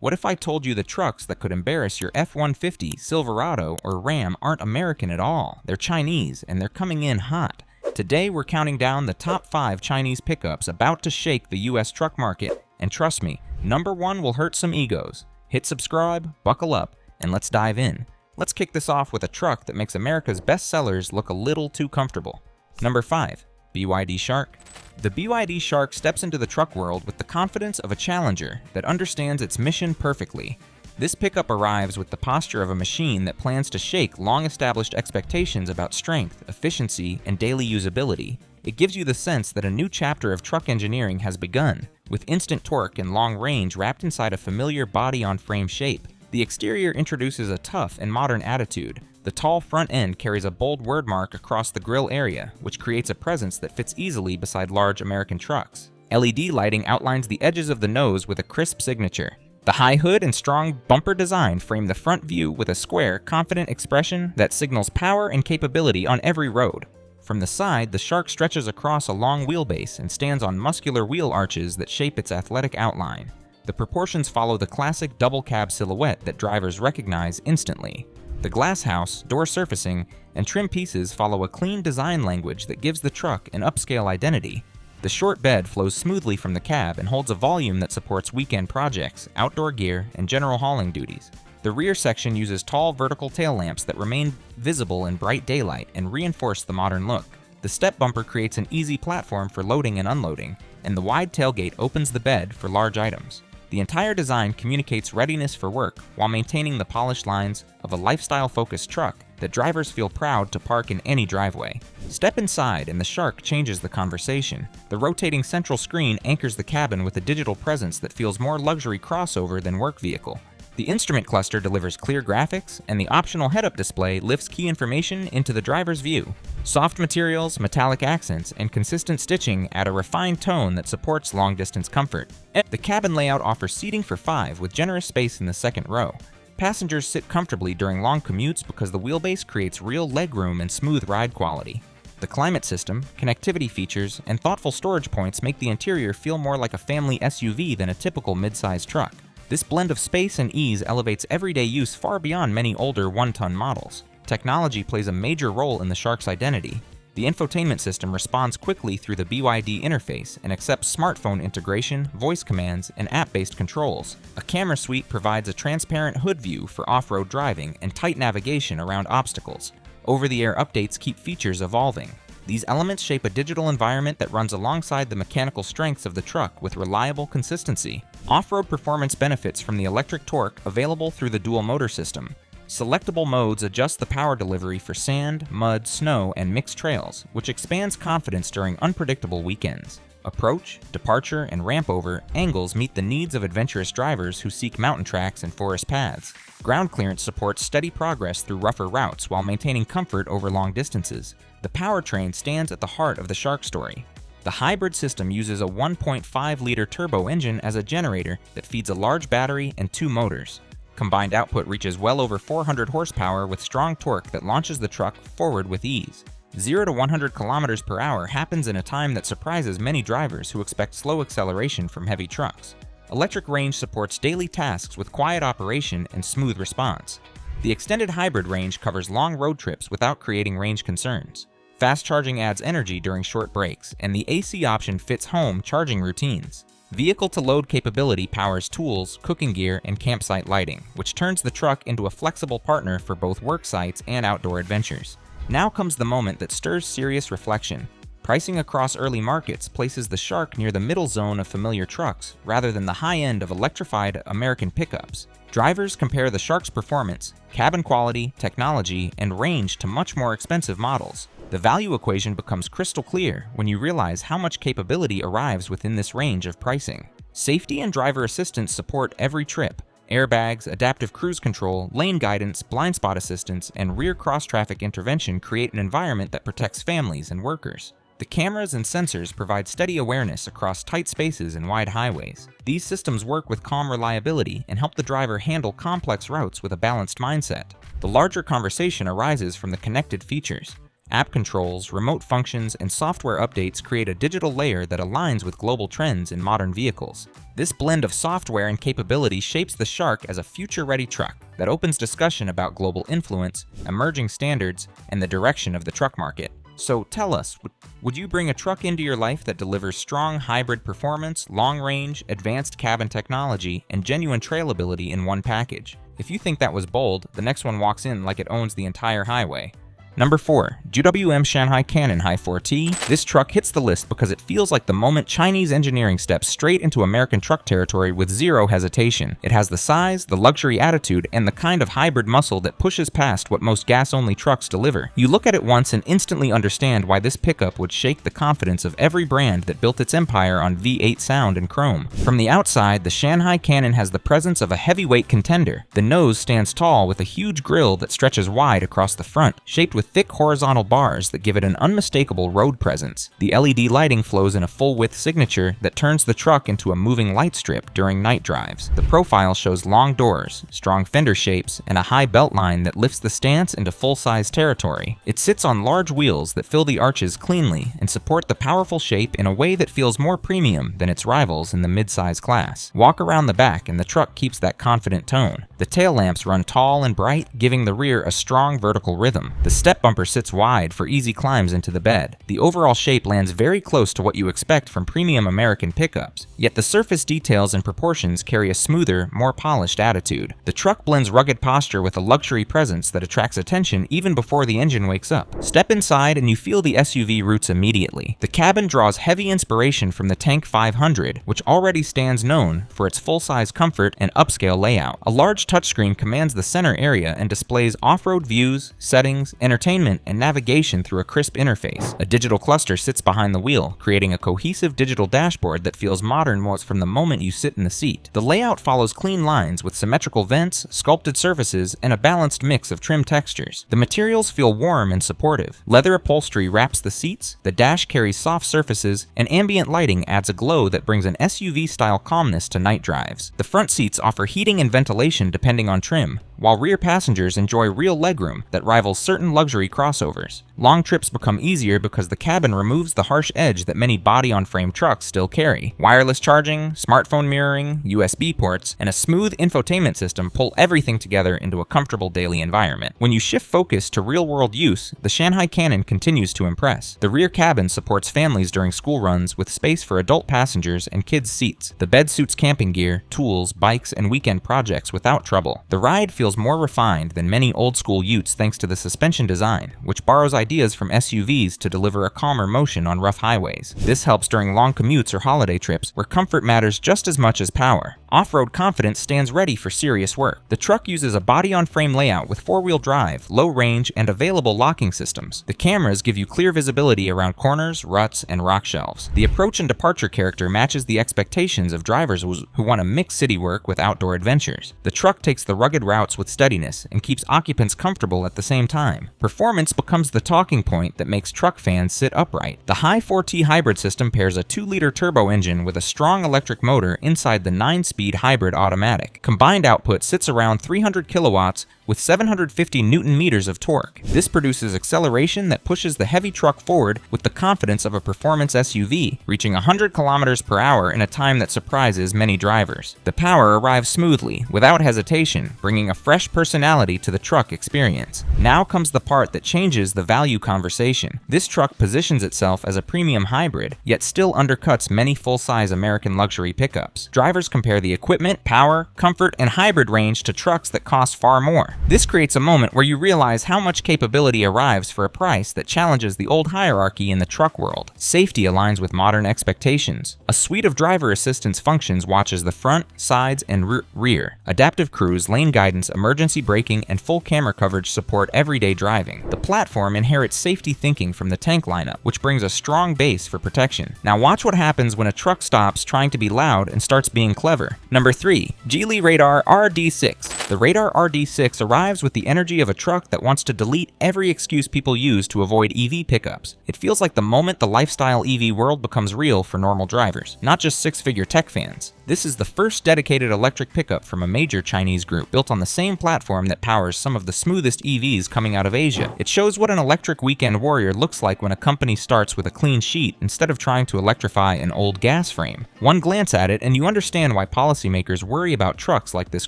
What if I told you the trucks that could embarrass your F-150, Silverado, or Ram aren't American at all? They're Chinese, and they're coming in hot. Today, we're counting down the top 5 Chinese pickups about to shake the US truck market, and trust me, number 1 will hurt some egos. Hit subscribe, buckle up, and let's dive in. Let's kick this off with a truck that makes America's best sellers look a little too comfortable. Number 5. BYD Shark. The BYD Shark steps into the truck world with the confidence of a challenger that understands its mission perfectly. This pickup arrives with the posture of a machine that plans to shake long-established expectations about strength, efficiency, and daily usability. It gives you the sense that a new chapter of truck engineering has begun, with instant torque and long range wrapped inside a familiar body-on-frame shape. The exterior introduces a tough and modern attitude. The tall front end carries a bold word mark across the grille area, which creates a presence that fits easily beside large American trucks. LED lighting outlines the edges of the nose with a crisp signature. The high hood and strong bumper design frame the front view with a square, confident expression that signals power and capability on every road. From the side, the Shark stretches across a long wheelbase and stands on muscular wheel arches that shape its athletic outline. The proportions follow the classic double cab silhouette that drivers recognize instantly. The glass house, door surfacing, and trim pieces follow a clean design language that gives the truck an upscale identity. The short bed flows smoothly from the cab and holds a volume that supports weekend projects, outdoor gear, and general hauling duties. The rear section uses tall vertical tail lamps that remain visible in bright daylight and reinforce the modern look. The step bumper creates an easy platform for loading and unloading, and the wide tailgate opens the bed for large items. The entire design communicates readiness for work while maintaining the polished lines of a lifestyle-focused truck that drivers feel proud to park in any driveway. Step inside and the Shark changes the conversation. The rotating central screen anchors the cabin with a digital presence that feels more luxury crossover than work vehicle. The instrument cluster delivers clear graphics, and the optional head-up display lifts key information into the driver's view. Soft materials, metallic accents, and consistent stitching add a refined tone that supports long-distance comfort. The cabin layout offers seating for 5 with generous space in the second row. Passengers sit comfortably during long commutes because the wheelbase creates real legroom and smooth ride quality. The climate system, connectivity features, and thoughtful storage points make the interior feel more like a family SUV than a typical mid-size truck. This blend of space and ease elevates everyday use far beyond many older one-ton models. Technology plays a major role in the Shark's identity. The infotainment system responds quickly through the BYD interface and accepts smartphone integration, voice commands, and app-based controls. A camera suite provides a transparent hood view for off-road driving and tight navigation around obstacles. Over-the-air updates keep features evolving. These elements shape a digital environment that runs alongside the mechanical strengths of the truck with reliable consistency. Off-road performance benefits from the electric torque available through the dual motor system. Selectable modes adjust the power delivery for sand, mud, snow, and mixed trails, which expands confidence during unpredictable weekends. Approach, departure, and ramp over angles meet the needs of adventurous drivers who seek mountain tracks and forest paths. Ground clearance supports steady progress through rougher routes while maintaining comfort over long distances. The powertrain stands at the heart of the Shark story. The hybrid system uses a 1.5-liter turbo engine as a generator that feeds a large battery and 2 motors. Combined output reaches well over 400 horsepower with strong torque that launches the truck forward with ease. 0 to 100 kilometers per hour happens in a time that surprises many drivers who expect slow acceleration from heavy trucks. Electric range supports daily tasks with quiet operation and smooth response. The extended hybrid range covers long road trips without creating range concerns. Fast charging adds energy during short breaks, and the AC option fits home charging routines. Vehicle-to-load capability powers tools, cooking gear, and campsite lighting, which turns the truck into a flexible partner for both work sites and outdoor adventures. Now comes the moment that stirs serious reflection. Pricing across early markets places the Shark near the middle zone of familiar trucks, rather than the high end of electrified American pickups. Drivers compare the Shark's performance, cabin quality, technology, and range to much more expensive models. The value equation becomes crystal clear when you realize how much capability arrives within this range of pricing. Safety and driver assistance support every trip. Airbags, adaptive cruise control, lane guidance, blind spot assistance, and rear cross-traffic intervention create an environment that protects families and workers. The cameras and sensors provide steady awareness across tight spaces and wide highways. These systems work with calm reliability and help the driver handle complex routes with a balanced mindset. The larger conversation arises from the connected features. App controls, remote functions, and software updates create a digital layer that aligns with global trends in modern vehicles. This blend of software and capability shapes the Shark as a future-ready truck that opens discussion about global influence, emerging standards, and the direction of the truck market. So tell us, would you bring a truck into your life that delivers strong hybrid performance, long range, advanced cabin technology, and genuine trailability in one package? If you think that was bold, the next one walks in like it owns the entire highway. Number 4. GWM Shanghai Cannon Hi 4T. This truck hits the list because it feels like the moment Chinese engineering steps straight into American truck territory with zero hesitation. It has the size, the luxury attitude, and the kind of hybrid muscle that pushes past what most gas-only trucks deliver. You look at it once and instantly understand why this pickup would shake the confidence of every brand that built its empire on V8 sound and chrome. From the outside, the Shanghai Cannon has the presence of a heavyweight contender. The nose stands tall with a huge grille that stretches wide across the front, shaped with thick horizontal bars that give it an unmistakable road presence. The LED lighting flows in a full-width signature that turns the truck into a moving light strip during night drives. The profile shows long doors, strong fender shapes, and a high belt line that lifts the stance into full-size territory. It sits on large wheels that fill the arches cleanly and support the powerful shape in a way that feels more premium than its rivals in the mid-size class. Walk around the back and the truck keeps that confident tone. The tail lamps run tall and bright, giving the rear a strong vertical rhythm. The step bumper sits wide for easy climbs into the bed. The overall shape lands very close to what you expect from premium American pickups, yet the surface details and proportions carry a smoother, more polished attitude. The truck blends rugged posture with a luxury presence that attracts attention even before the engine wakes up. Step inside and you feel the SUV roots immediately. The cabin draws heavy inspiration from the Tank 500, which already stands known for its full-size comfort and upscale layout. A large touchscreen commands the center area and displays off-road views, settings, entertainment, and navigation through a crisp interface. A digital cluster sits behind the wheel, creating a cohesive digital dashboard that feels modern from the moment you sit in the seat. The layout follows clean lines with symmetrical vents, sculpted surfaces, and a balanced mix of trim textures. The materials feel warm and supportive. Leather upholstery wraps the seats, the dash carries soft surfaces, and ambient lighting adds a glow that brings an SUV-style calmness to night drives. The front seats offer heating and ventilation depending on trim, while rear passengers enjoy real legroom that rivals certain luxury crossovers. Long trips become easier because the cabin removes the harsh edge that many body-on-frame trucks still carry. Wireless charging, smartphone mirroring, USB ports, and a smooth infotainment system pull everything together into a comfortable daily environment. When you shift focus to real-world use, the Shanghai Cannon continues to impress. The rear cabin supports families during school runs with space for adult passengers and kids' seats. The bed suits camping gear, tools, bikes, and weekend projects without trouble. The ride feels more refined than many old-school utes thanks to the suspension design, which borrows ideas from SUVs to deliver a calmer motion on rough highways. This helps during long commutes or holiday trips where comfort matters just as much as power. Off-road confidence stands ready for serious work. The truck uses a body-on-frame layout with four-wheel drive, low range, and available locking systems. The cameras give you clear visibility around corners, ruts, and rock shelves. The approach and departure character matches the expectations of drivers who want to mix city work with outdoor adventures. The truck takes the rugged routes with steadiness and keeps occupants comfortable at the same time. Performance becomes the talking point that makes truck fans sit upright. The Hi 4T hybrid system pairs a 2-liter turbo engine with a strong electric motor inside the 9-speed hybrid automatic. Combined output sits around 300 kilowatts with 750 Newton meters of torque. This produces acceleration that pushes the heavy truck forward with the confidence of a performance SUV, reaching 100 kilometers per hour in a time that surprises many drivers. The power arrives smoothly, without hesitation, bringing a fresh personality to the truck experience. Now comes the part that changes the value conversation. This truck positions itself as a premium hybrid, yet still undercuts many full-size American luxury pickups. Drivers compare the equipment, power, comfort, and hybrid range to trucks that cost far more. This creates a moment where you realize how much capability arrives for a price that challenges the old hierarchy in the truck world. Safety aligns with modern expectations. A suite of driver assistance functions watches the front, sides, and rear. Adaptive cruise, lane guidance, emergency braking, and full camera coverage support everyday driving. The platform inherits safety thinking from the Tank lineup, which brings a strong base for protection. Now watch what happens when a truck stops trying to be loud and starts being clever. Number 3. Geely Radar RD6. The Radar RD6 arrives with the energy of a truck that wants to delete every excuse people use to avoid EV pickups. It feels like the moment the lifestyle EV world becomes real for normal drivers, not just six-figure tech fans. This is the first dedicated electric pickup from a major Chinese group, built on the same platform that powers some of the smoothest EVs coming out of Asia. It shows what an electric weekend warrior looks like when a company starts with a clean sheet instead of trying to electrify an old gas frame. One glance at it and you understand why policymakers worry about trucks like this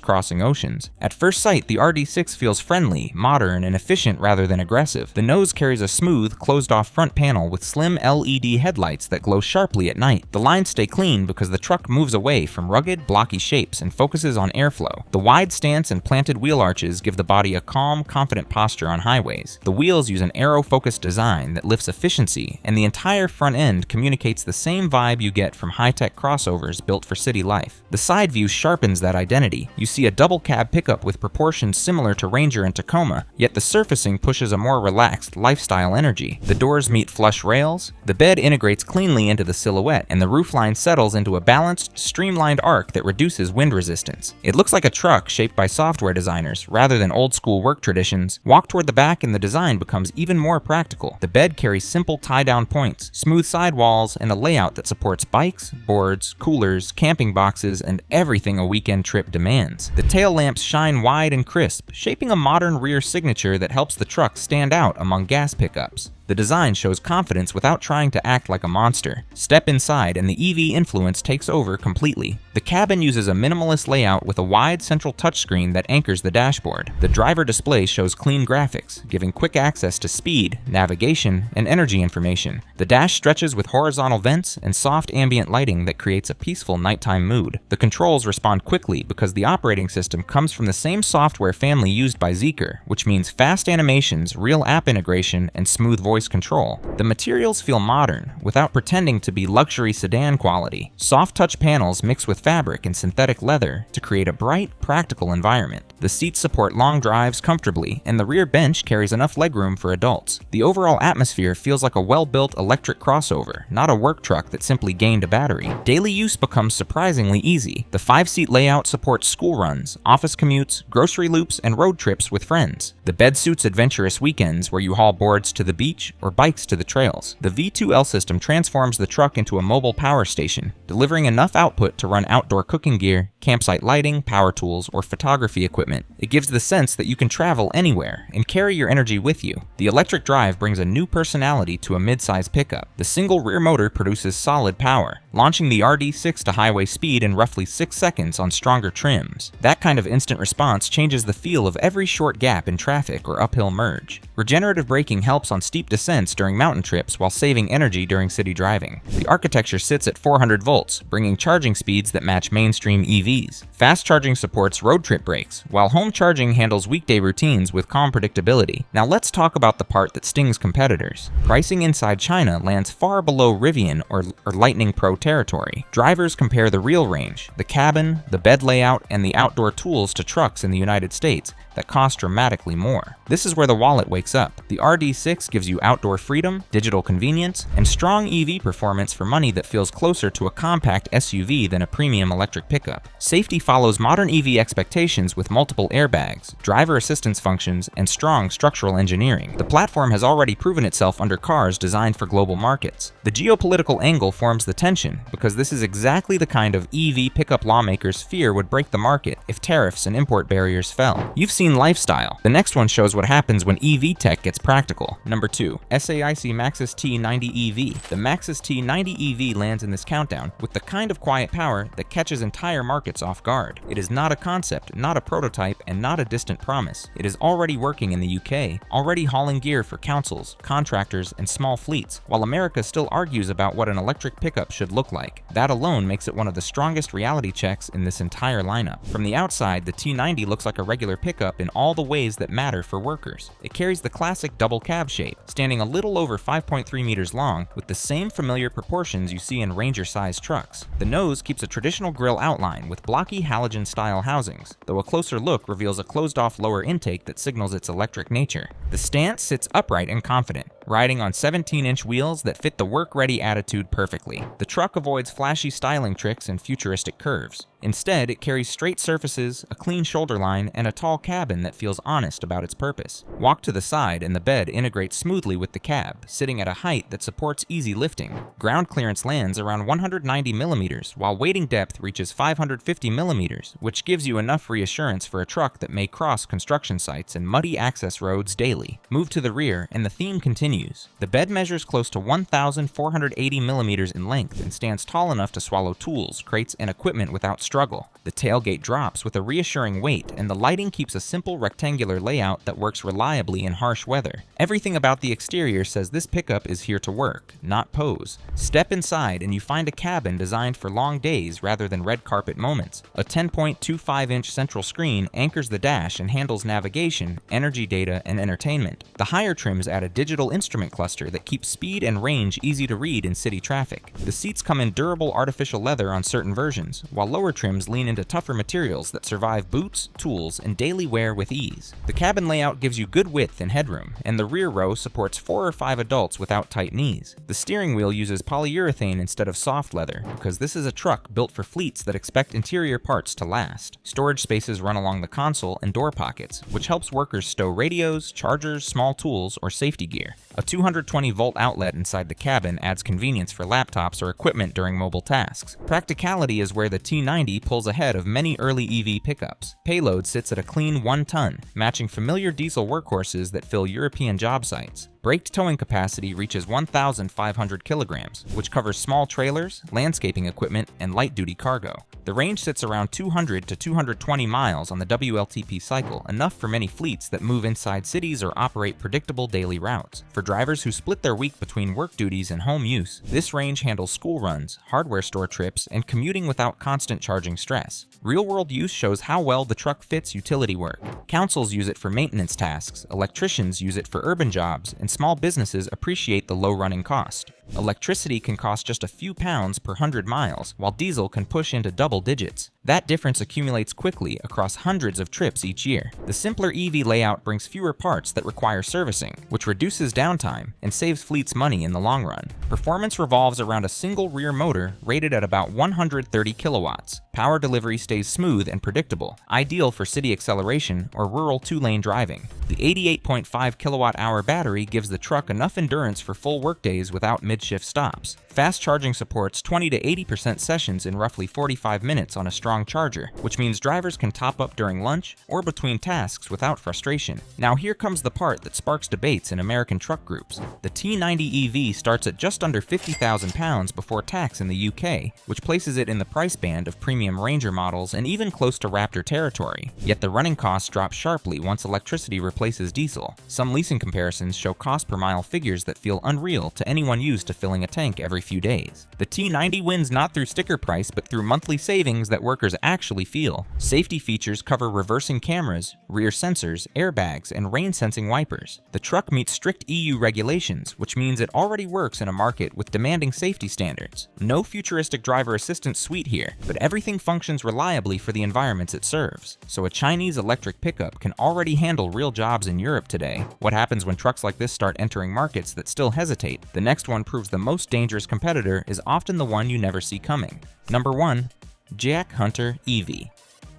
crossing oceans. At first sight, the RD6 feels friendly, modern, and efficient rather than aggressive. The nose carries a smooth, closed-off front panel with slim LED headlights that glow sharply at night. The lines stay clean because the truck moves away from rugged, blocky shapes and focuses on airflow. The wide stance and planted wheel arches give the body a calm, confident posture on highways. The wheels use an aero-focused design that lifts efficiency, and the entire front end communicates the same vibe you get from high-tech crossovers built for city life. The side view sharpens that identity. You see a double cab pickup with proportions similar to Ranger and Tacoma, yet the surfacing pushes a more relaxed, lifestyle energy. The doors meet flush rails, the bed integrates cleanly into the silhouette, and the roofline settles into a balanced, streamlined arc that reduces wind resistance. It looks like a truck shaped by software designers rather than old-school work traditions. Walk toward the back and the design becomes even more practical. The bed carries simple tie-down points, smooth sidewalls, and a layout that supports bikes, boards, coolers, camping boxes, and everything a weekend trip demands. The tail lamps shine wide and crisp, shaping a modern rear signature that helps the truck stand out among gas pickups. The design shows confidence without trying to act like a monster. Step inside and the EV influence takes over completely. The cabin uses a minimalist layout with a wide central touchscreen that anchors the dashboard. The driver display shows clean graphics, giving quick access to speed, navigation, and energy information. The dash stretches with horizontal vents and soft ambient lighting that creates a peaceful nighttime mood. The controls respond quickly because the operating system comes from the same software family used by Zeekr, which means fast animations, real app integration, and smooth voice control. The materials feel modern, without pretending to be luxury sedan quality. Soft touch panels mix with fabric and synthetic leather to create a bright, practical environment. The seats support long drives comfortably, and the rear bench carries enough legroom for adults. The overall atmosphere feels like a well-built electric crossover, not a work truck that simply gained a battery. Daily use becomes surprisingly easy. The 5-seat layout supports school runs, office commutes, grocery loops, and road trips with friends. The bed suits adventurous weekends where you haul boards to the beach or bikes to the trails. The V2L system transforms the truck into a mobile power station, delivering enough output to run outdoor cooking gear, campsite lighting, power tools, or photography equipment. It gives the sense that you can travel anywhere and carry your energy with you. The electric drive brings a new personality to a mid-size pickup. The single rear motor produces solid power, launching the RD6 to highway speed in roughly 6 seconds on stronger trims. That kind of instant response changes the feel of every short gap in traffic or uphill merge. Regenerative braking helps on steep descents during mountain trips while saving energy during city driving. The architecture sits at 400 volts, bringing charging speeds that match mainstream EVs. Fast charging supports road trip brakes, while home charging handles weekday routines with calm predictability. Now let's talk about the part that stings competitors. Pricing inside China lands far below Rivian or Lightning Pro territory. Drivers compare the real range, the cabin, the bed layout, and the outdoor tools to trucks in the United States that cost dramatically more. This is where the wallet wakes up. The RD6 gives you outdoor freedom, digital convenience, and strong EV performance for money that feels closer to a compact SUV than a premium electric pickup. Safety follows modern EV expectations with multiple airbags, driver assistance functions, and strong structural engineering. The platform has already proven itself under cars designed for global markets. The geopolitical angle forms the tension because this is exactly the kind of EV pickup lawmakers fear would break the market if tariffs and import barriers fell. You've seen lifestyle. The next one shows what happens when EV tech gets practical. Number 2. SAIC Maxus T90 EV. The Maxus T90 EV lands in this countdown with the kind of quiet power that catches entire markets off guard. It is not a concept, not a prototype, and not a distant promise. It is already working in the UK, already hauling gear for councils, contractors, and small fleets, while America still argues about what an electric pickup should look like. That alone makes it one of the strongest reality checks in this entire lineup. From the outside, the T90 looks like a regular pickup in all the ways that matter for workers. It carries the classic double cab shape, standing a little over 5.3 meters long, with the same familiar proportions you see in Ranger-sized trucks. The nose keeps a traditional grille outline with blocky halogen-style housings, though a closer look reveals a closed-off lower intake that signals its electric nature. The stance sits upright and confident, riding on 17-inch wheels that fit the work-ready attitude perfectly. The truck avoids flashy styling tricks and futuristic curves. Instead, it carries straight surfaces, a clean shoulder line, and a tall cabin that feels honest about its purpose. Walk to the side and the bed integrates smoothly with the cab, sitting at a height that supports easy lifting. Ground clearance lands around 190 millimeters, while wading depth reaches 550 millimeters, which gives you enough reassurance for a truck that may cross construction sites and muddy access roads daily. Move to the rear, and the theme continues. The bed measures close to 1,480 millimeters in length and stands tall enough to swallow tools, crates, and equipment without struggle. The tailgate drops with a reassuring weight, and the lighting keeps a simple rectangular layout that works reliably in harsh weather. Everything about the exterior says this pickup is here to work, not pose. Step inside and you find a cabin designed for long days rather than red carpet moments. A 10.25-inch central screen anchors the dash and handles navigation, energy data, and entertainment. The higher trims add a digital instrument cluster that keeps speed and range easy to read in city traffic. The seats come in durable artificial leather on certain versions, while lower trims lean into tougher materials that survive boots, tools, and daily wear with ease. The cabin layout gives you good width and headroom, and the rear row supports 4 or 5 adults without tight knees. The steering wheel uses polyurethane instead of soft leather, because this is a truck built for fleets that expect interior parts to last. Storage spaces run along the console and door pockets, which helps workers stow radios, chargers, small tools, or safety gear. A 220-volt outlet inside the cabin adds convenience for laptops or equipment during mobile tasks. Practicality is where the T90 pulls ahead of many early EV pickups. Payload sits at a clean 1 ton, matching familiar diesel workhorses that fill European job sites. Braked towing capacity reaches 1,500 kilograms, which covers small trailers, landscaping equipment, and light-duty cargo. The range sits around 200 to 220 miles on the WLTP cycle, enough for many fleets that move inside cities or operate predictable daily routes. For drivers who split their week between work duties and home use, this range handles school runs, hardware store trips, and commuting without constant charging stress. Real-world use shows how well the truck fits utility work. Councils use it for maintenance tasks, electricians use it for urban jobs, and small businesses appreciate the low running cost. Electricity can cost just a few pounds per 100 miles, while diesel can push into double digits. That difference accumulates quickly across hundreds of trips each year. The simpler EV layout brings fewer parts that require servicing, which reduces downtime and saves fleets money in the long run. Performance revolves around a single rear motor rated at about 130 kilowatts. Power delivery stays smooth and predictable, ideal for city acceleration or rural 2-lane driving. The 88.5 kilowatt-hour battery gives the truck enough endurance for full workdays without mid-shift stops. Fast charging supports 20 to 80% sessions in roughly 45 minutes on a strong charger, which means drivers can top up during lunch or between tasks without frustration. Now here comes the part that sparks debates in American truck groups. The T90 EV starts at just under £50,000 before tax in the UK, which places it in the price band of premium Ranger models and even close to Raptor territory. Yet the running costs drop sharply once electricity replaces diesel. Some leasing comparisons show cost per mile figures that feel unreal to anyone used to filling a tank every few days. The T90 wins not through sticker price, but through monthly savings that workers actually feel. Safety features cover reversing cameras, rear sensors, airbags, and rain-sensing wipers. The truck meets strict EU regulations, which means it already works in a market with demanding safety standards. No futuristic driver assistance suite here, but everything functions reliably for the environments it serves. So a Chinese electric pickup can already handle real jobs in Europe today. What happens when trucks like this start entering markets that still hesitate? The next one proves the most dangerous competitor is often the one you never see coming. Number 1. JAC Hunter EV.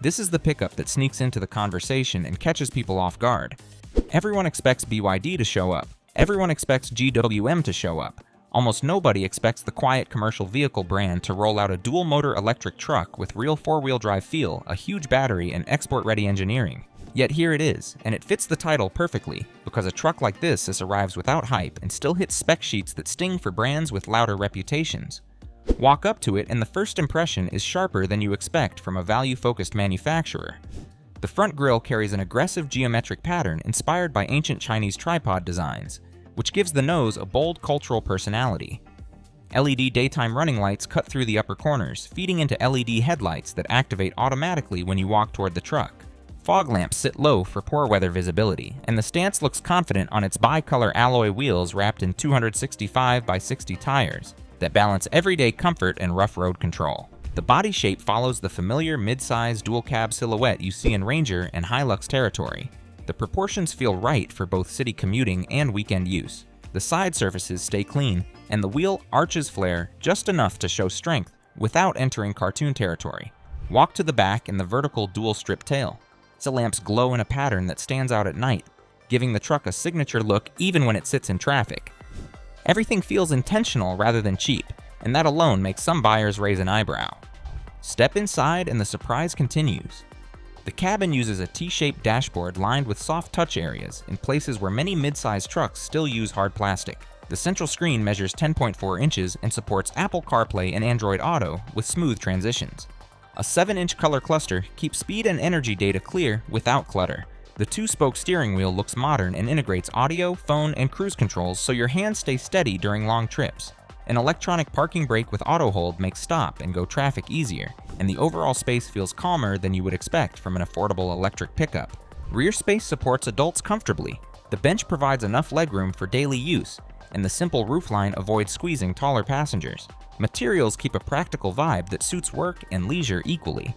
This is the pickup that sneaks into the conversation and catches people off guard. Everyone expects BYD to show up. Everyone expects GWM to show up. Almost nobody expects the quiet commercial vehicle brand to roll out a dual-motor electric truck with real four-wheel drive feel, a huge battery, and export-ready engineering. Yet here it is, and it fits the title perfectly, because a truck like this arrives without hype and still hits spec sheets that sting for brands with louder reputations. Walk up to it and the first impression is sharper than you expect from a value-focused manufacturer. The front grille carries an aggressive geometric pattern inspired by ancient Chinese tripod designs, which gives the nose a bold cultural personality. LED daytime running lights cut through the upper corners, feeding into LED headlights that activate automatically when you walk toward the truck. Fog lamps sit low for poor weather visibility, and the stance looks confident on its bicolor alloy wheels wrapped in 265 by 60 tires that balance everyday comfort and rough road control. The body shape follows the familiar mid-size dual-cab silhouette you see in Ranger and Hilux territory. The proportions feel right for both city commuting and weekend use. The The side surfaces stay clean, and the wheel arches flare just enough to show strength without entering cartoon territory. Walk to the back and the vertical dual-strip tail. The lamps glow in a pattern that stands out at night, giving the truck a signature look even when it sits in traffic. Everything feels intentional rather than cheap, and that alone makes some buyers raise an eyebrow. Step inside and the surprise continues. The cabin uses a T-shaped dashboard lined with soft touch areas in places where many mid-sized trucks still use hard plastic. The central screen measures 10.4 inches and supports Apple CarPlay and Android Auto with smooth transitions. A 7-inch color cluster keeps speed and energy data clear without clutter. The 2-spoke steering wheel looks modern and integrates audio, phone, and cruise controls so your hands stay steady during long trips. An electronic parking brake with auto hold makes stop and go traffic easier, and the overall space feels calmer than you would expect from an affordable electric pickup. Rear space supports adults comfortably. The bench provides enough legroom for daily use, and the simple roofline avoids squeezing taller passengers. Materials keep a practical vibe that suits work and leisure equally.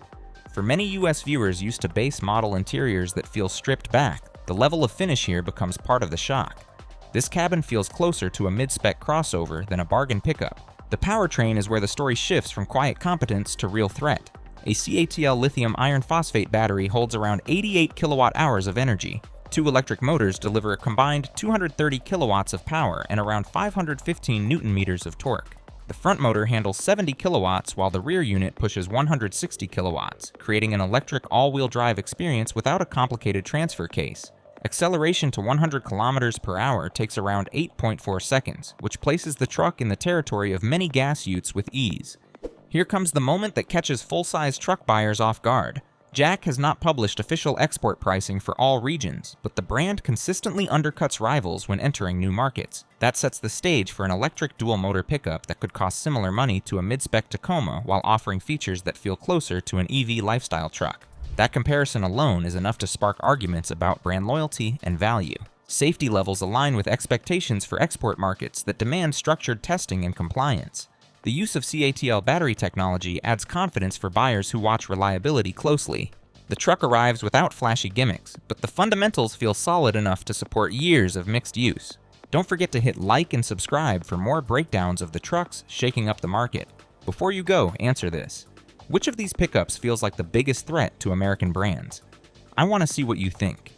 For many US viewers used to base model interiors that feel stripped back, the level of finish here becomes part of the shock. This cabin feels closer to a mid-spec crossover than a bargain pickup. The powertrain is where the story shifts from quiet competence to real threat. A CATL lithium iron phosphate battery holds around 88 kilowatt hours of energy. 2 electric motors deliver a combined 230 kilowatts of power and around 515 newton meters of torque. The front motor handles 70 kilowatts while the rear unit pushes 160 kilowatts, creating an electric all-wheel drive experience without a complicated transfer case. Acceleration to 100 kilometers per hour takes around 8.4 seconds, which places the truck in the territory of many gas utes with ease. Here comes the moment that catches full-size truck buyers off guard. JAC has not published official export pricing for all regions, but the brand consistently undercuts rivals when entering new markets. That sets the stage for an electric dual-motor pickup that could cost similar money to a mid-spec Tacoma while offering features that feel closer to an EV lifestyle truck. That comparison alone is enough to spark arguments about brand loyalty and value. Safety levels align with expectations for export markets that demand structured testing and compliance. The use of CATL battery technology adds confidence for buyers who watch reliability closely. The truck arrives without flashy gimmicks, but the fundamentals feel solid enough to support years of mixed use. Don't forget to hit like and subscribe for more breakdowns of the trucks shaking up the market. Before you go, answer this. Which of these pickups feels like the biggest threat to American brands? I want to see what you think.